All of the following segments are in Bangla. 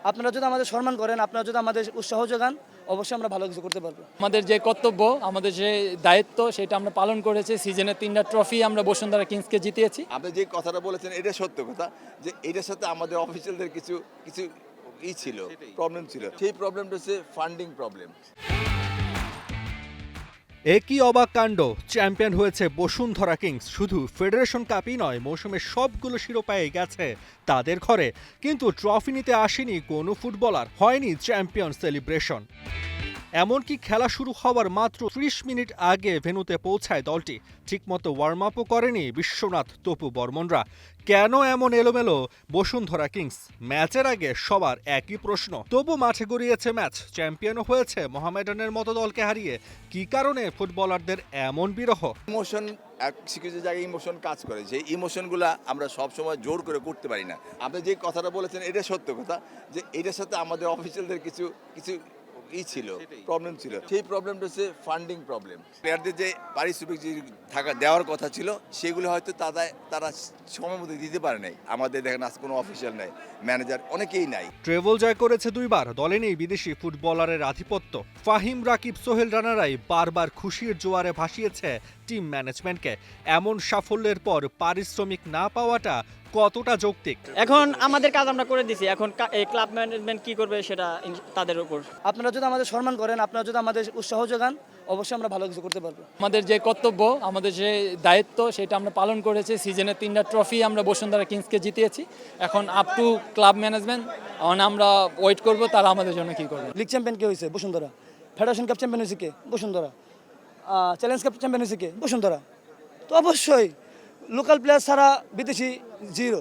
আপনারা যদি আমাদের সম্মান করেন, আপনারা যদি আমাদের উৎসাহ যোগান, অবশ্যই আমরা ভালো কিছু করতে পারবো। আমাদের যে কর্তব্য, আমাদের যে দায়িত্ব, সেটা আমরা পালন করেছি। সিজনে 3টা ট্রফি আমরা বসুন্ধরা কিংসকে জিতিয়েছি। আপনি যে কথাটা বলেছেন এটা সত্য কথা, যে এটার সাথে আমাদের অফিসিয়ালদের কিছু কিছু ছিল, প্রবলেম ছিল। সেই প্রবলেমটা হচ্ছে ফান্ডিং প্রবলেম। একই অবাক কাণ্ড, চ্যাম্পিয়ন হয়েছে বসুন্ধরা কিংস। শুধু ফেডারেশন কাপই নয়, মৌসুমের সবগুলো শিরোপায় গেছে তাদের ঘরে, কিন্তু ট্রফি নিতে আসেনি কোনো ফুটবলার, হয়নি চ্যাম্পিয়ন সেলিব্রেশন। এমনকি খেলা শুরু হওয়ার মাত্র ৩০ মিনিট আগে ভেন্যুতে পৌঁছায় দলটি। ঠিকমতো ওয়ার্ম আপও করেনি বিশ্বনাথ, তপু বর্মনরা। কেন এমন এলোমেলো বসুন্ধরা কিংস? ম্যাচের আগে সবার একই প্রশ্ন। তবু মাঠে গড়িয়েছে ম্যাচ, চ্যাম্পিয়নও হয়েছে মোহামেডানের মতো দলকে হারিয়ে। কি কারণে ফুটবলারদের এমন বিরহ? ইমোশন, কিছু কিছু জায়গায় ইমোশন কাজ করে, যে ইমোশনগুলো আমরা সবসময় জোর করে করতে পারি না। আপনি যে কথাটা বলেছেন এটা সত্য কথা, যে এটার সাথে আমাদের অফিসিয়ালদের কিছু কিছু ছিল, প্রবলেম ছিল। সেই প্রবলেমটা হচ্ছে ফান্ডিং প্রবলেম। প্লেয়ারদের যে পারিশ্রমিক যে থাকা দেওয়ার কথা ছিল, সেগুলো হয়তো তারা সময় মতো দিতে পারে নাই। আমাদের দেখেন আজ কোনো অফিসিয়াল নাই, ম্যানেজার অনেকেই নাই। ট্রেবল জয় করেছে 2 বার, দলে নেই বিদেশি ফুটবলারের আধিপত্য। ফাহিম, রাকিব, সোহেল রানারাই বারবার খুশির জোয়ারে ভাসিয়েছে টিম ম্যানেজমেন্টকে। এমন সাফল্যের পর পারিশ্রমিক না পাওয়াটা কতটা যৌক্তিক? এখন আমাদের কাজ আমরা করে দিছি, এখন এই ক্লাব ম্যানেজমেন্ট কি করবে সেটা তাদের উপর। আপনারা যদি আমাদের সম্মান করেন, আপনারা যদি আমাদের উৎসাহ যোগান, অবশ্যই আমরা ভালো কিছু করতে পারবো। আমাদের যে কর্তব্য, আমাদের যে দায়িত্ব, সেটা আমরা পালন করেছি। সিজনে 3টা ট্রফি আমরা বসুন্ধরা কিংসকে জিতিয়েছি। এখন আপ টু ক্লাব ম্যানেজমেন্ট, আমরা ওয়েট করব তারা আমাদের জন্য কি করবে। লিগ চ্যাম্পিয়ন কে হয়েছে? বসুন্ধরা। ফেডারেশন কাপ চ্যাম্পিয়ন হয়েছে কে? বসুন্ধরা। চ্যালেঞ্জ কাপ চ্যাম্পিয়ন হয়েছে কে? বসুন্ধরা। তো অবশ্যই লোকাল প্লেয়ার ছাড়া বিদেশি জিরো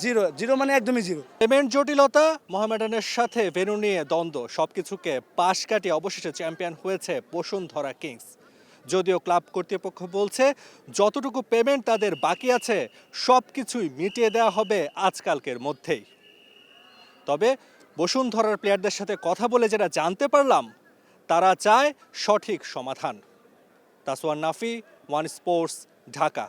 জিরো জিরো, মানে একদমই জিরো। পেমেন্ট জটিলতা, মোহামেডানের সাথে ভেন্যু নিয়ে দ্বন্দ্ব, সবকিছুকে পাশ কাটিয়ে অবশেষে চ্যাম্পিয়ন হয়েছে বসুন্ধরা কিংস। যদিও ক্লাব কর্তৃপক্ষ বলছে যতটুকু পেমেন্ট তাদের বাকি আছে সবকিছুই মিটিয়ে দেওয়া হবে আজকালকের মধ্যেই। তবে বসুন্ধরার প্লেয়ারদের সাথে কথা বলে যেটা জানতে পারলাম, তারা চায় সঠিক সমাধান। তাসওয়ান নাফি, ওয়ান স্পোর্টস, ঢাকা।